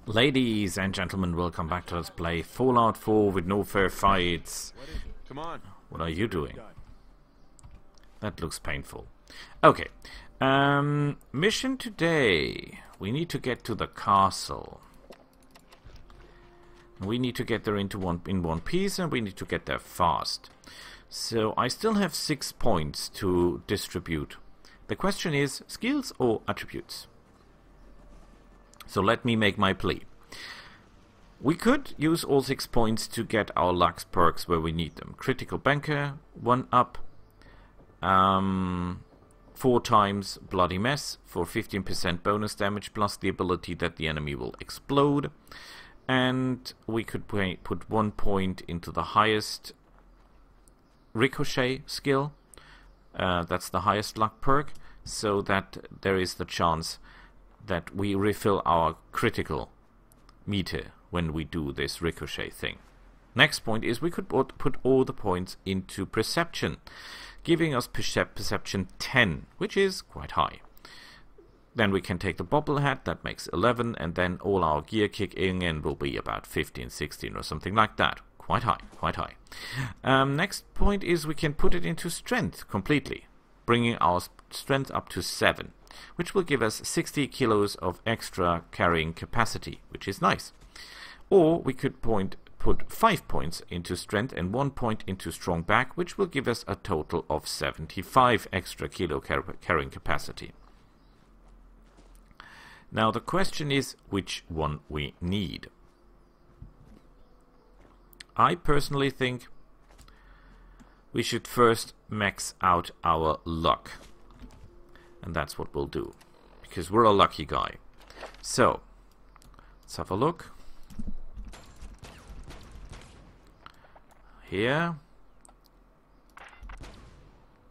Ladies and gentlemen, welcome back to Let's Play Fallout 4 with no fair fights. Come on. What are you doing? That looks painful. Okay. Mission today. We need to get to the castle. We need to get there in one piece, and we need to get there fast. So I still have 6 points to distribute. The question is, skills or attributes? So let me make my plea. We could use all 6 points to get our Lux perks where we need them. Critical Banker, 1 up, 4 times Bloody Mess for 15% bonus damage plus the ability that the enemy will explode. And we could put 1 point into the highest Ricochet skill. That's the highest luck perk, so that there is the chance that we refill our critical meter when we do this Ricochet thing. Next point is we could put all the points into Perception, giving us Perception 10, which is quite high. Then we can take the Bobblehead, that makes 11, and then all our gear kick in and will be about 15, 16 or something like that. Quite high, quite high. Next point is we can put it into Strength completely, bringing our Strength up to 7, which will give us 60 kilos of extra carrying capacity, which is nice. Or we could put 5 points into Strength and 1 point into Strong Back, which will give us a total of 75 extra kilo carrying capacity. Now the question is which one we need. I personally think we should first max out our luck. And that's what we'll do, because we're a lucky guy. So, let's have a look. Here.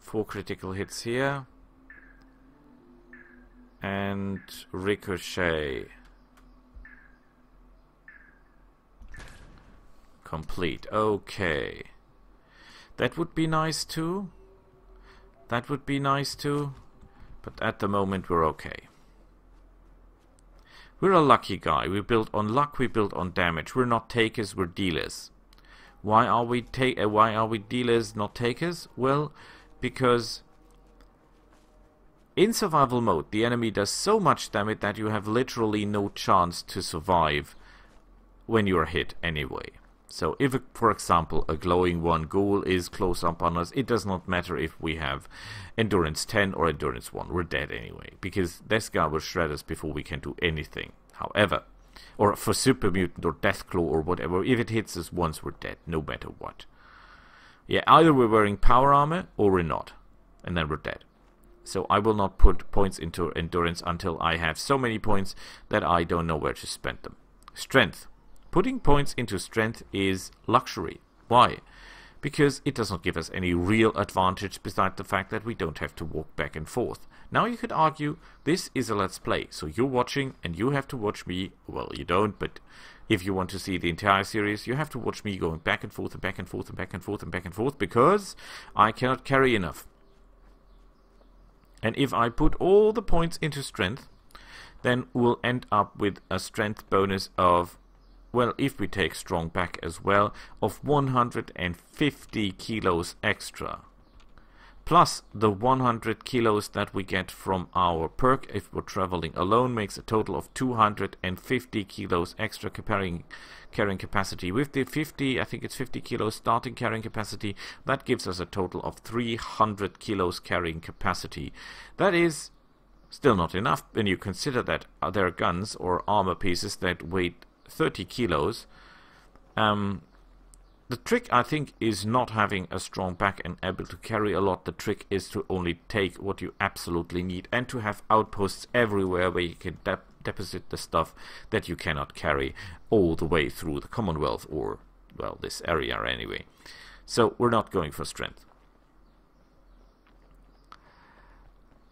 4 critical hits here. And Ricochet. Complete. Okay. That would be nice too. That would be nice too. But at the moment we're okay. We're a lucky guy. We build on luck, we build on damage. We're not takers, we're dealers. Why are we dealers, not takers? Well, because in survival mode the enemy does so much damage that you have literally no chance to survive when you're hit anyway. So if, for example, a glowing 1 ghoul is close up on us, it does not matter if we have Endurance 10 or Endurance 1. We're dead anyway, because this guy will shred us before we can do anything. However, or for Super Mutant or Deathclaw or whatever, if it hits us once, we're dead, no matter what. Yeah, either we're wearing power armor or we're not, and then we're dead. So I will not put points into Endurance until I have so many points that I don't know where to spend them. Strength. Putting points into Strength is luxury. Why? Because it does not give us any real advantage besides the fact that we don't have to walk back and forth. Now you could argue this is a Let's Play, so you're watching and you have to watch me. Well, you don't, but if you want to see the entire series, you have to watch me going back and forth and back and forth and back and forth and back and forth because I cannot carry enough. And if I put all the points into Strength, then we'll end up with a Strength bonus of, well, if we take Strong Back as well, of 150 kilos extra. Plus the 100 kilos that we get from our perk if we're traveling alone makes a total of 250 kilos extra carrying capacity. With the 50, I think it's 50 kilos starting carrying capacity, that gives us a total of 300 kilos carrying capacity. That is still not enough when you consider that there are guns or armor pieces that weigh 30 kilos. The trick, I think, is not having a strong back and able to carry a lot. The trick is to only take what you absolutely need and to have outposts everywhere where you can deposit the stuff that you cannot carry all the way through the Commonwealth or, well, this area anyway. So we're not going for Strength.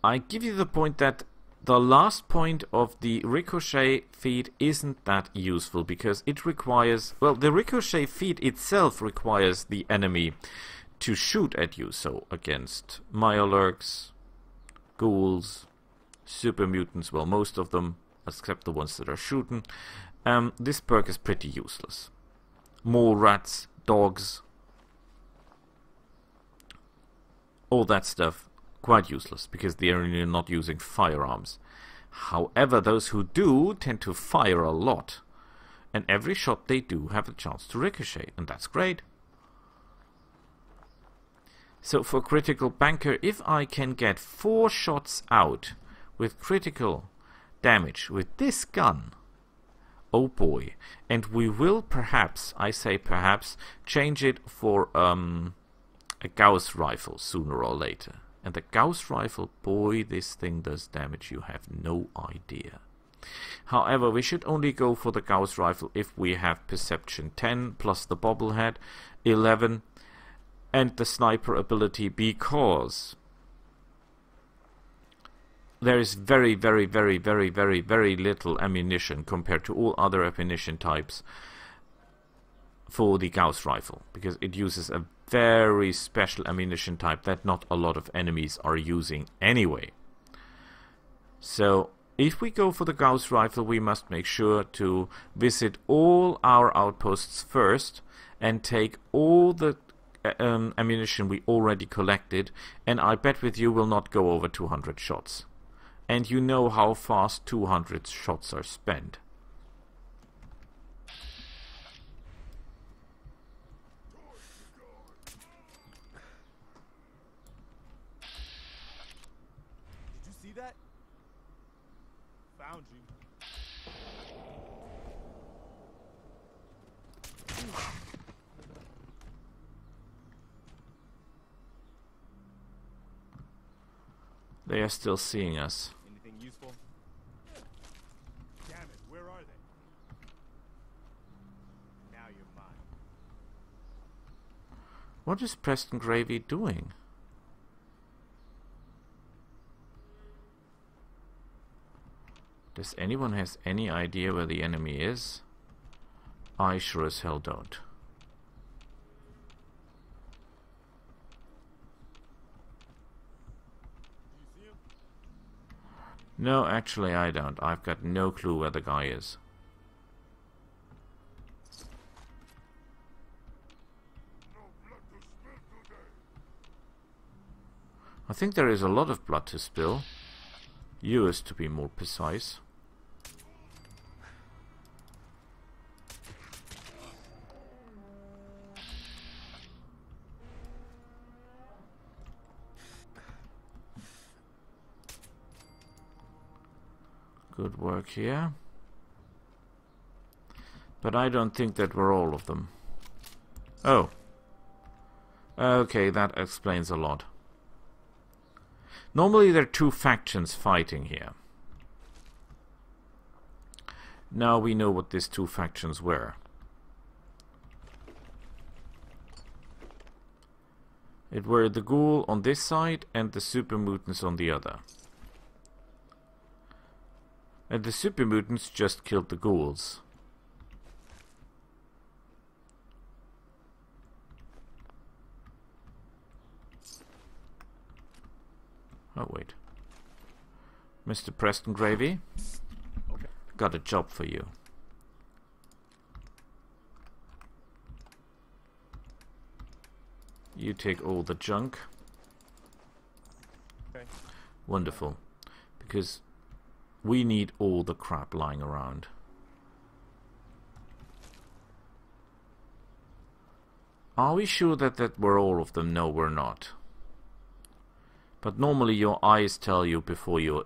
I give you the point that the last point of the Ricochet feat isn't that useful because it requires, well, the Ricochet feat itself requires the enemy to shoot at you. So against Mirelurks, ghouls, super mutants, well, most of them, except the ones that are shooting. This perk is pretty useless. Mole rats, dogs, all that stuff, quite useless, because they are not using firearms. However, those who do tend to fire a lot, and every shot they do have a chance to ricochet, and that's great. So for critical banker, if I can get 4 shots out with critical damage with this gun, oh boy. And we will perhaps, I say perhaps, change it for a Gauss rifle sooner or later. And the Gauss rifle, boy, this thing does damage you have no idea. However, we should only go for the Gauss rifle if we have perception 10 plus the bobblehead 11 and the sniper ability, because there is very little ammunition compared to all other ammunition types for the Gauss rifle, because it uses a very special ammunition type that not a lot of enemies are using anyway. So if we go for the Gauss rifle, we must make sure to visit all our outposts first and take all the ammunition we already collected, and I bet with you will not go over 200 shots. And you know how fast 200 shots are spent. Did you see that? Found you. They are still seeing us. Anything useful? Damn it, where are they? Now you're mine. What is Preston Gravy doing? Does anyone has any idea where the enemy is? I sure as hell don't. No, actually I don't. I've got no clue where the guy is. I think there is a lot of blood to spill. Yours, to be more precise. Good work here. But I don't think that were all of them. Oh. Okay, that explains a lot. Normally there are 2 factions fighting here. Now we know what these 2 factions were. It were the ghoul on this side and the super mutants on the other. And the super mutants just killed the ghouls. Oh wait. Mr. Preston Gravy? Okay. Got a job for you. You take all the junk. Okay. Wonderful. Because we need all the crap lying around. Are we sure that that were all of them? No, we're not. But normally your eyes tell you before your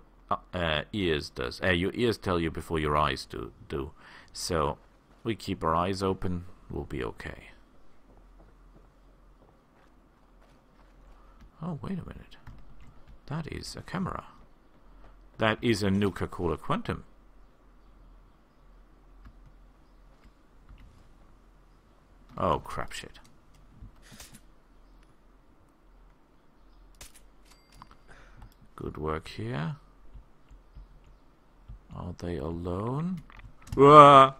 ears does. Your ears tell you before your eyes do. So we keep our eyes open, we'll be okay. Oh, wait a minute. That is a camera. That is a Nuka-Cola Quantum. Oh, crap shit. Good work here. Are they alone? Wah!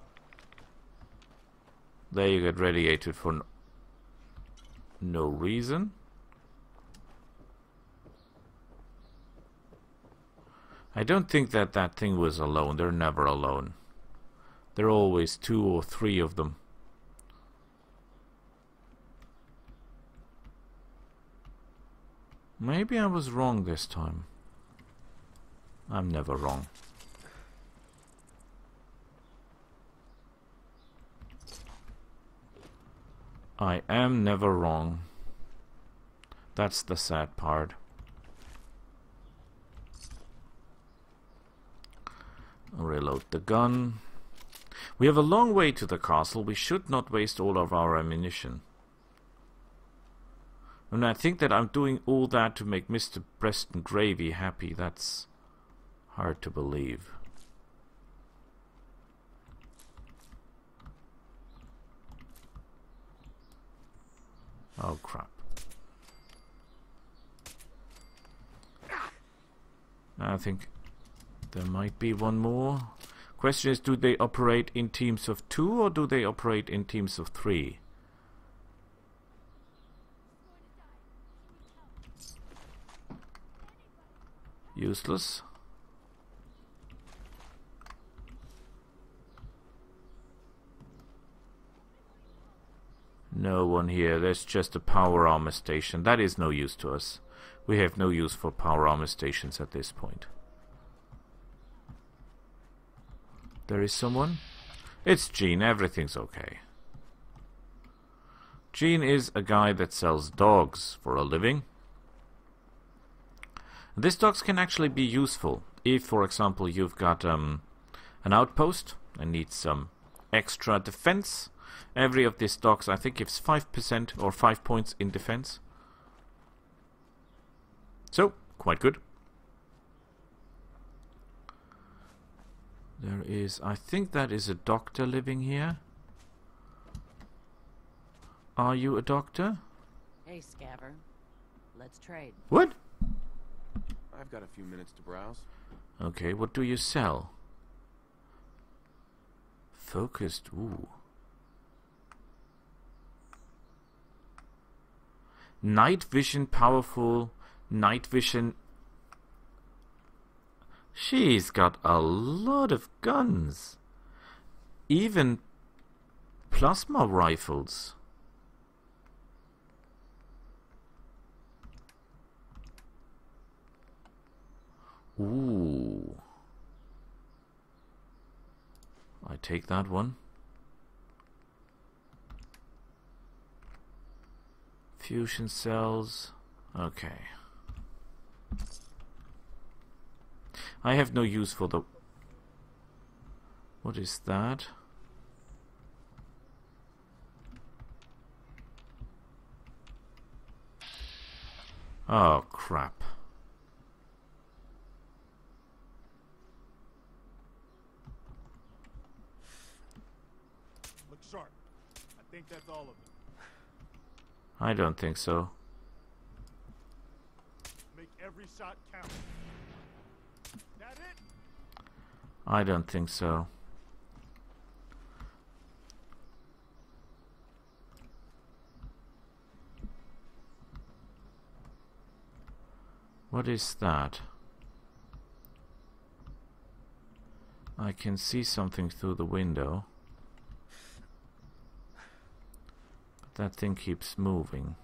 There you get radiated for no reason. I don't think that that thing was alone. They're never alone. There are always 2 or 3 of them. Maybe I was wrong this time. I'm never wrong. I am never wrong. That's the sad part. Reload the gun. We have a long way to the castle. We should not waste all of our ammunition. And I think that I'm doing all that to make Mr. Preston Gravy happy. That's hard to believe. Oh crap. I think there might be one more. Question is, do they operate in teams of 2 or do they operate in teams of 3? Useless. No one here. There's just a power armor station. That is no use to us. We have no use for power armor stations at this point. There is someone? It's Gene. Everything's okay. Gene is a guy that sells dogs for a living. These dogs can actually be useful if, for example, you've got an outpost and need some extra defense. Every of these dogs, I think, gives 5% or 5 points in defense. So, quite good. There is, I think that is a doctor living here. Are you a doctor? Hey, Scaver. Let's trade. What? I've got a few minutes to browse. Okay, what do you sell? Focused, ooh. Night vision, powerful night vision. She's got a lot of guns. Even plasma rifles. Ooh. I take that one. Fusion cells. Okay. I have no use for the... What is that? Oh, crap. Look sharp. I think that's all of them. I don't think so. Make every shot count. That it? I don't think so. What is that? I can see something through the window. But that thing keeps moving.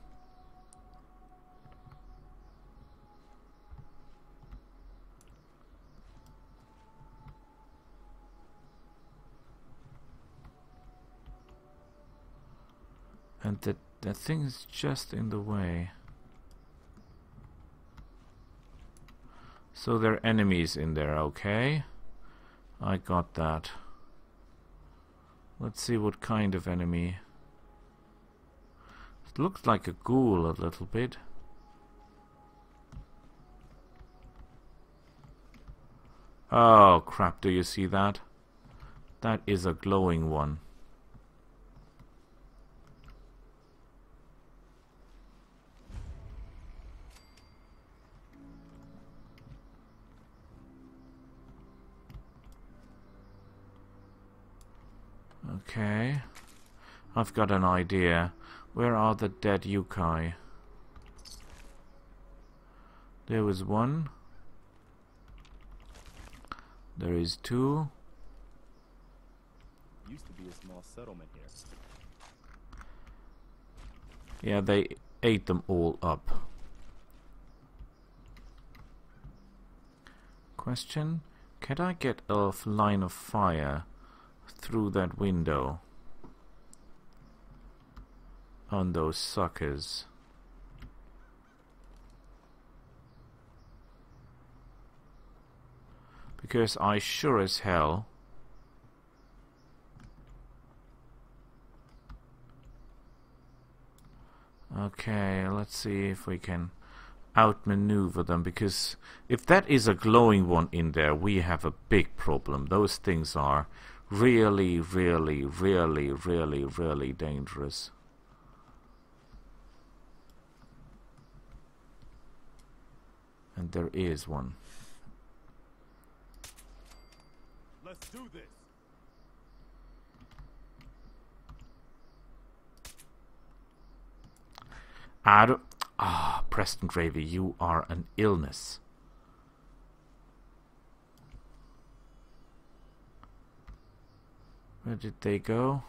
And the thing is just in the way. So there are enemies in there, okay? I got that. Let's see what kind of enemy. It looks like a ghoul a little bit. Oh crap, do you see that? That is a glowing one. Okay, I've got an idea. Where are the dead Yukai? There was one. There is two. Used to be a small settlement here. Yeah, they ate them all up. Question: can I get a line of fire through that window on those suckers? Because I sure as hell okay, let's see if we can outmaneuver them, because if that is a glowing one in there, we have a big problem. Those things are really, really, really, really, really dangerous. And there is one. Let's do this. Preston Gravy, you are an illness. Where did they go?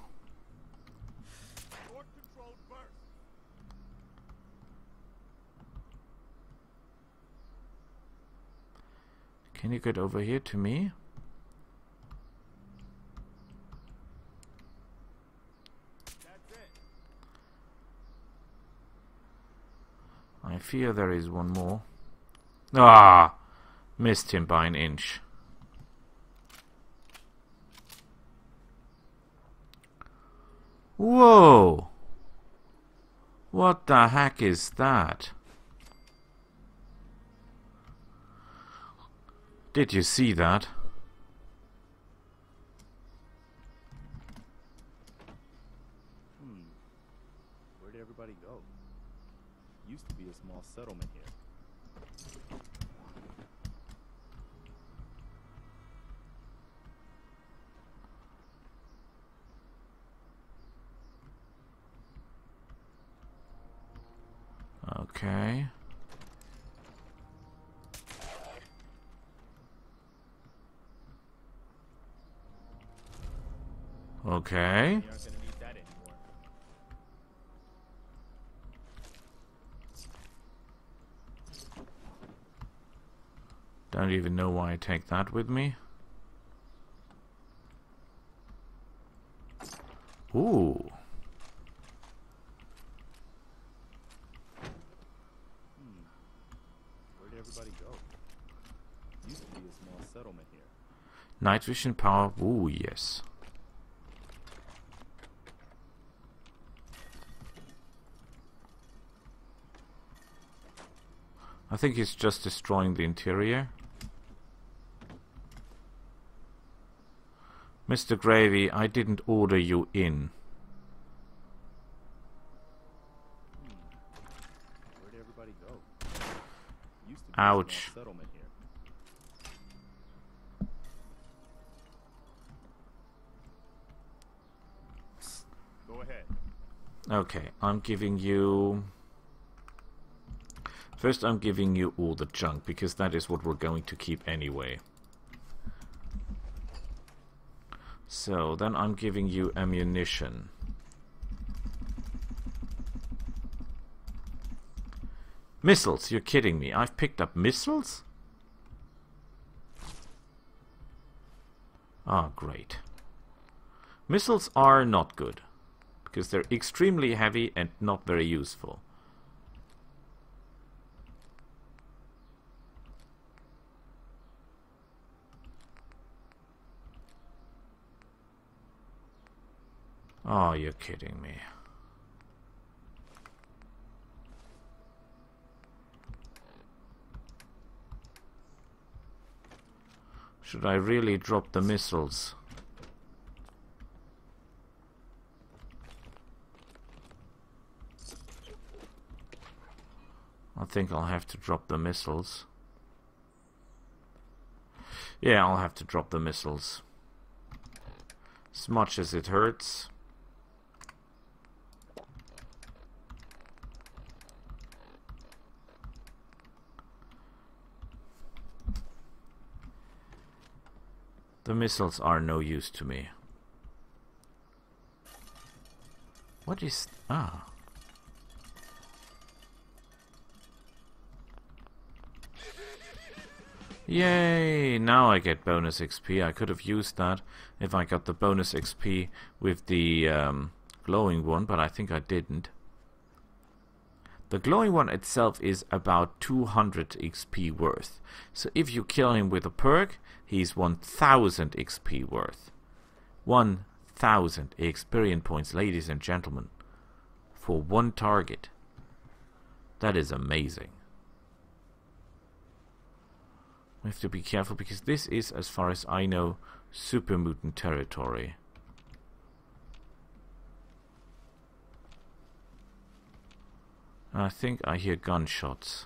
Door controlled burst. Can you get over here to me? That's it. I fear there is one more. Ah! Missed him by an inch. Whoa! What the heck is that? Did you see that? Where did everybody go? Used to be a small settlement here. Okay. Okay. You aren't gonna need that anymore. Don't even know why I take that with me. Ooh. Where did everybody go? Used to be a small settlement here. Night vision power. Ooh, yes. I think it's just destroying the interior. Mr. Gravy, I didn't order you in. Where did everybody go? Used to be Ouch. a small settlement here. Go ahead. Okay, I'm giving you... First I'm giving you all the junk, because that is what we're going to keep anyway. So, then I'm giving you ammunition. Missiles, you're kidding me. I've picked up missiles? Ah, great. Missiles are not good, because they're extremely heavy and not very useful. Oh, you're kidding me. Should I really drop the missiles? I think I'll have to drop the missiles. Yeah, I'll have to drop the missiles. As much as it hurts. The missiles are no use to me. What is... Ah. Yay! Now I get bonus XP. I could have used that if I got the bonus XP with the glowing one, but I think I didn't. The glowing one itself is about 200 XP worth. So if you kill him with a perk, he's 1000 XP worth. 1000 experience points, ladies and gentlemen, for one target. That is amazing. We have to be careful because this is, as far as I know, super mutant territory. I think I hear gunshots.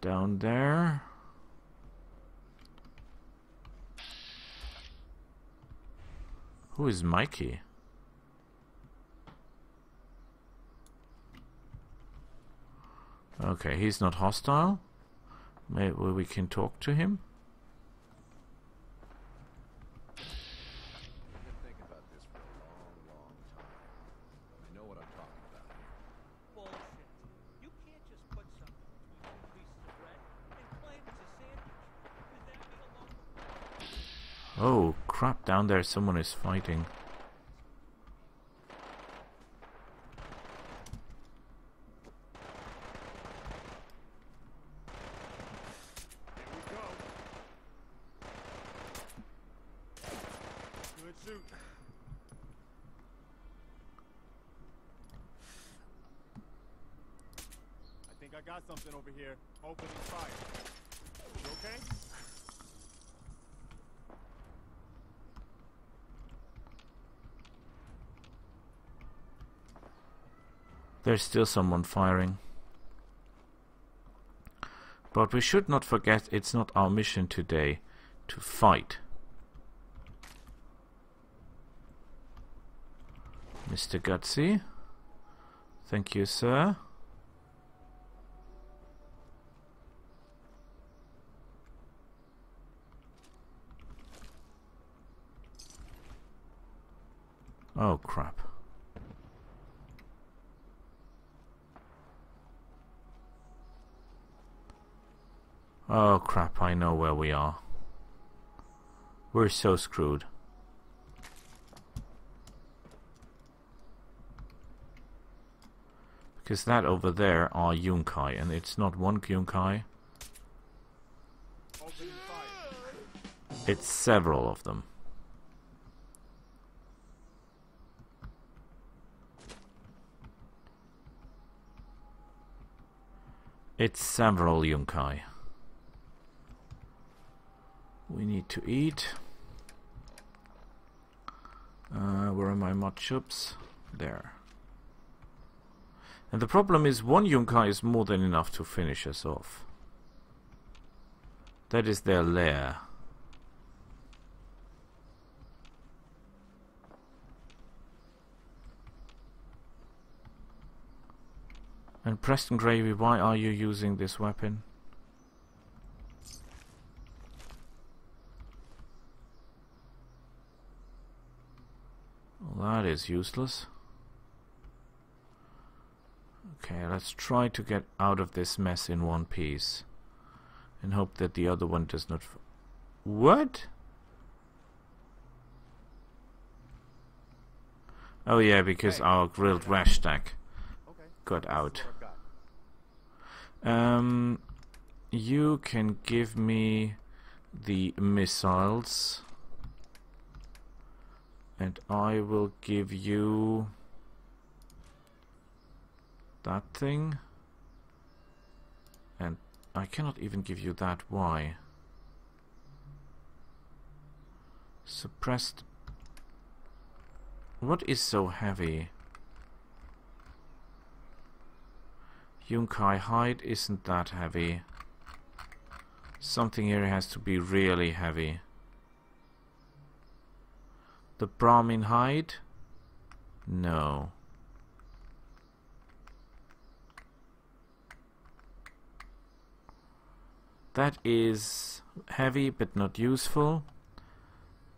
Down there. Who is Mikey? Okay, he's not hostile. Maybe we can talk to him. I've been thinking about this for a long time. I know what I'm talking about here. Bullshit. You can't just put something between two pieces of bread and claim it's a sandwich. Could that be a local? Oh crap, down there someone is fighting. I got something over here. Opening fire. You okay? There's still someone firing. But we should not forget it's not our mission today to fight. Mr. Gutsy. Thank you, sir. Oh crap. Oh crap, I know where we are. We're so screwed. Because that over there are Yunkai, and it's not one Yunkai. Opening fire. It's several of them. It's several Yunkai. We need to eat. Where are my mod chips? There. And the problem is one Yunkai is more than enough to finish us off. That is their lair. And Preston Gravy, why are you using this weapon? Well, that is useless. Okay, let's try to get out of this mess in one piece. And hope that the other one does not... What? Oh yeah, because Hey. our grilled rash stack Okay. got out. That's what I've got. You can give me the missiles, and I will give you that thing, and I cannot even give you that. Why? Suppressed. What is so heavy? Yunkai hide isn't that heavy. Something here has to be really heavy. The Brahmin hide? No. That is heavy but not useful.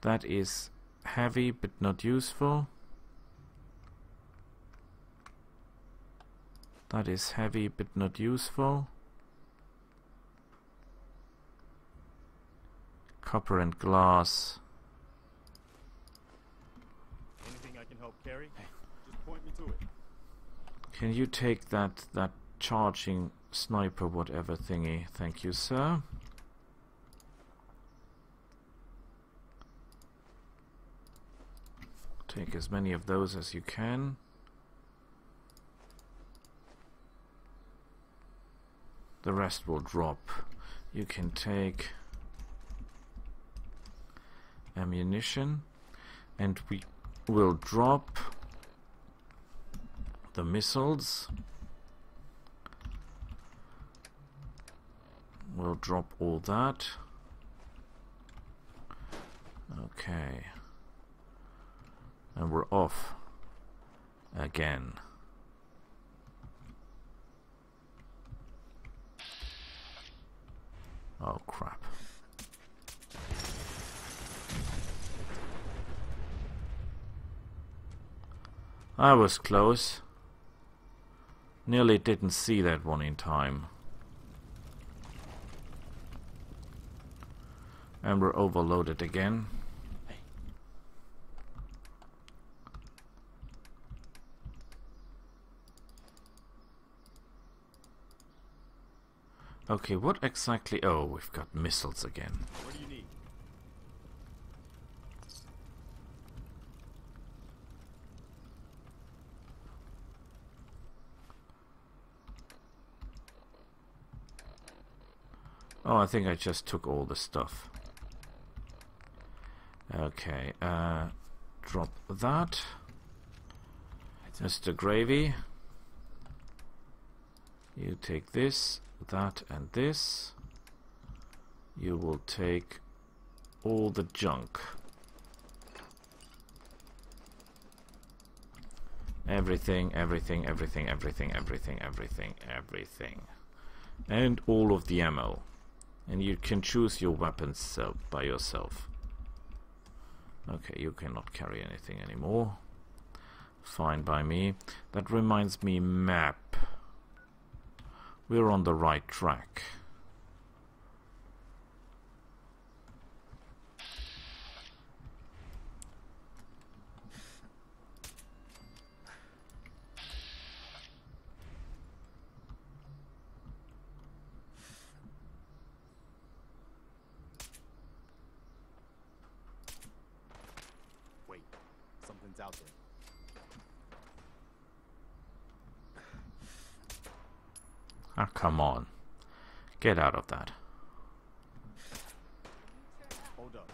That is heavy but not useful. That is heavy but not useful. Copper and glass. Anything I can help carry? Just point me to it. Can you take that charging sniper whatever thingy? Thank you, sir. Take as many of those as you can. The rest will drop. You can take ammunition, and we will drop the missiles. We'll drop all that. Okay. And we're off again. Oh crap. I was close. Nearly didn't see that one in time. And we're overloaded again. Okay, what exactly... Oh, we've got missiles again. What do you need? Oh, I think I just took all the stuff. Okay, drop that. Mr. Gravy. You take this, that, and this. You will take all the junk. Everything, everything, everything, everything, everything, everything, everything. And all of the ammo. And you can choose your weapons by yourself. Okay, you cannot carry anything anymore. Fine by me. That reminds me, map. We're on the right track. Wait, something's out there. Ah, come on. Get out of that. Hold up.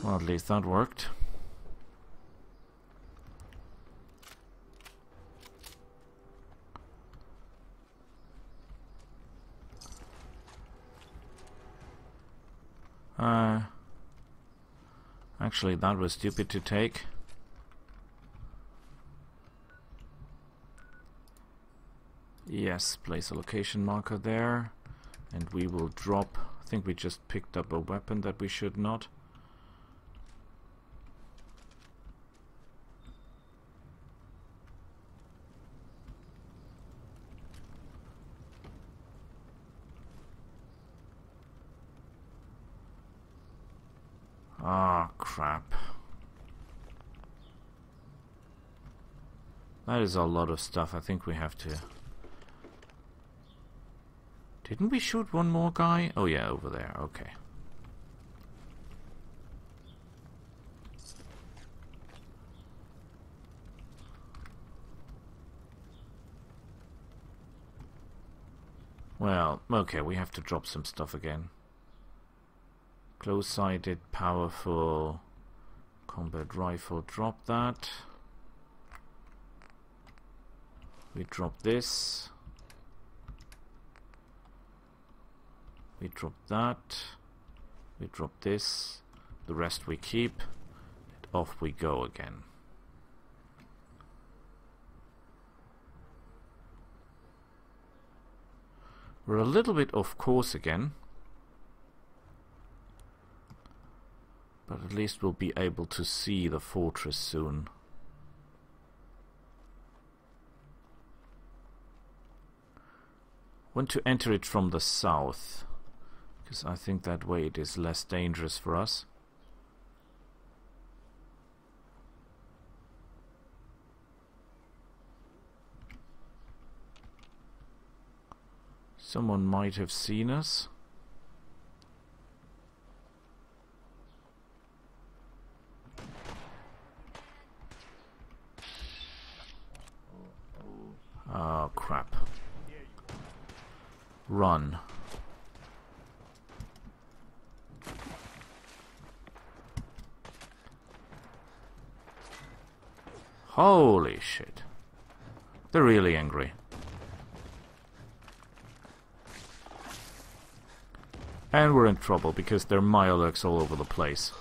Well, at least that worked. Actually, that was stupid to take. Yes, place a location marker there. And we will drop... I think we just picked up a weapon that we should not. Ah, crap. That is a lot of stuff. I think we have to... Didn't we shoot one more guy? Oh yeah, over there. Okay. Well, okay, we have to drop some stuff again. Close-sighted, powerful combat rifle, drop that. We drop this. We drop that. We drop this. The rest we keep. Off we go again. We're a little bit off course again. But at least we'll be able to see the fortress soon. Want to enter it from the south, because I think that way it is less dangerous for us. Someone might have seen us. Oh crap. Run. Holy shit. They're really angry. And we're in trouble because there are Mirelurks all over the place.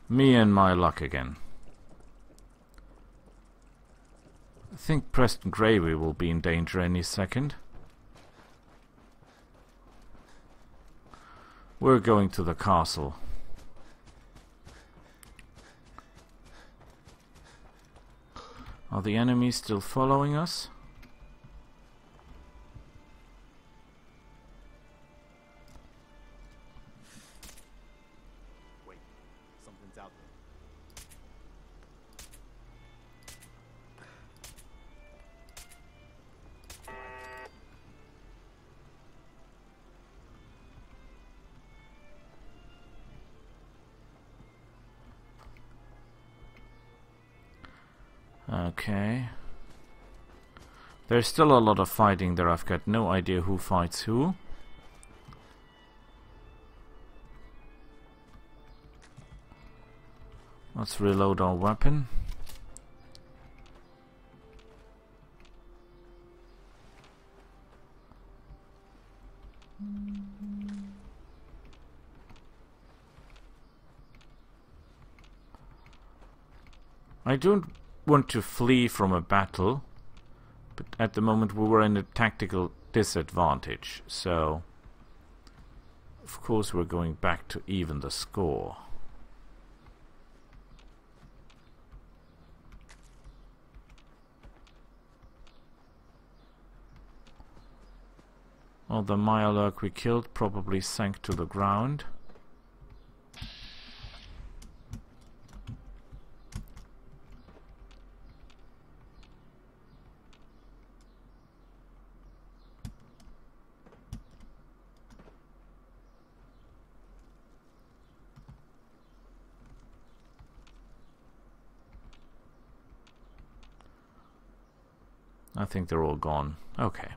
Me and my luck again. I think Preston Gravy will be in danger any second. We're going to the castle. Are the enemies still following us? Wait, something's out there. Okay. There's still a lot of fighting there. I've got no idea who fights who. Let's reload our weapon. I don't want to flee from a battle, but at the moment we were in a tactical disadvantage, so of course we're going back to even the score. Well, the Mirelurk we killed probably sank to the ground. I think they're all gone. Okay.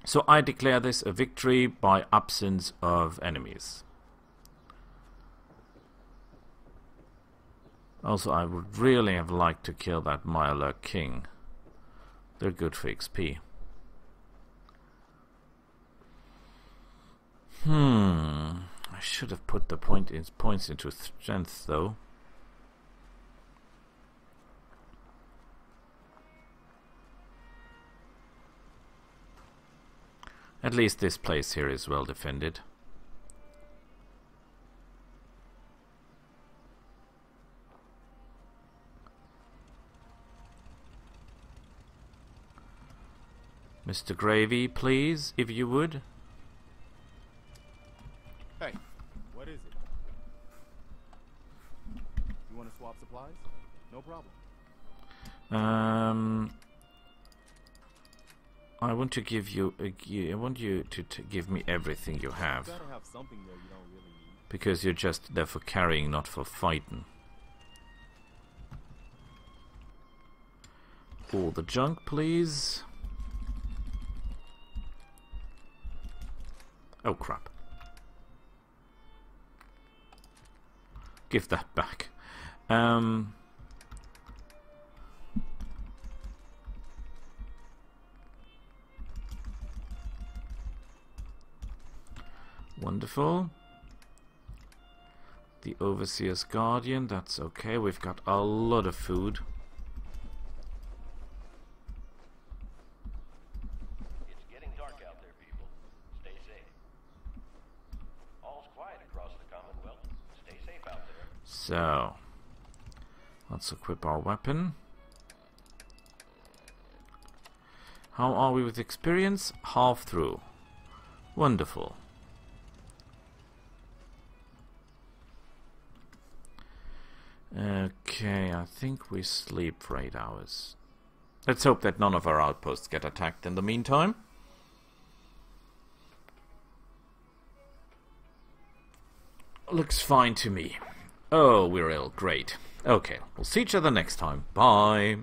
So I declare this a victory by absence of enemies. Also, I would really have liked to kill that Mirelurk King. They're good for XP. I should have put the points into strength, though. At least this place here is well defended. Mr. Gravy, please, if you would. Hey, what is it? You want to swap supplies? No problem. I want to give you I want you to give me everything you have. You gotta have something there you don't really need. Because you're just there for carrying, not for fighting. All the junk, please. Oh crap. Give that back. Wonderful. The Overseer's Guardian, that's okay. We've got a lot of food. It's getting dark out there, people. Stay safe. All's quiet across the Commonwealth. Stay safe out there. So, let's equip our weapon. How are we with experience? Half through. Wonderful. Okay, I think we sleep for 8 hours. Let's hope that none of our outposts get attacked in the meantime. Looks fine to me. Oh, we're ill. Great. Okay, we'll see each other next time. Bye.